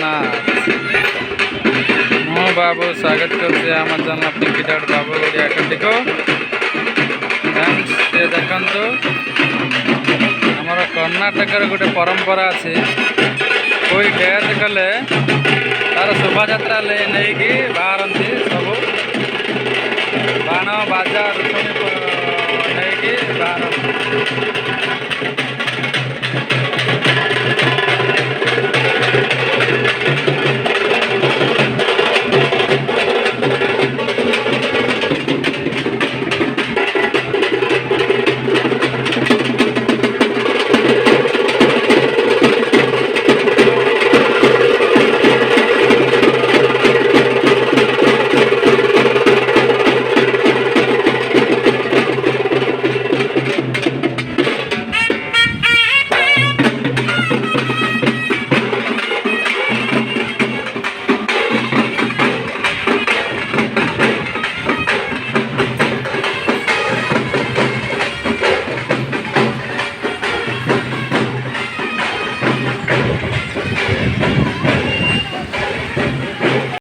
ଜଗନ୍ନାଥ। ମୁଁ ବାବୁ ସ୍ୱାଗତ କରୁଛି ଆମ ଚ୍ୟାନେଲ ପିଙ୍କି ଡଟ୍ ବାବୁ ଓଡ଼ିଆ ଏକାଡେମୀକୁ। ଫ୍ରେଣ୍ଡସ୍ ये ଦେଖନ୍ତୁ ଆମର କର୍ଣ୍ଣାଟକର ଗୋଟେ ପରମ୍ପରା ଅଛି। କୋଇ ଡେଥ୍ କଲେ ତାର ଶୋଭାଯାତ୍ରା ନେଇକି ବାହାରନ୍ତି ସବୁ ବାଣ ବାଜା ରୋଷଣୀ ନେଇକି ବାହାରନ୍ତି।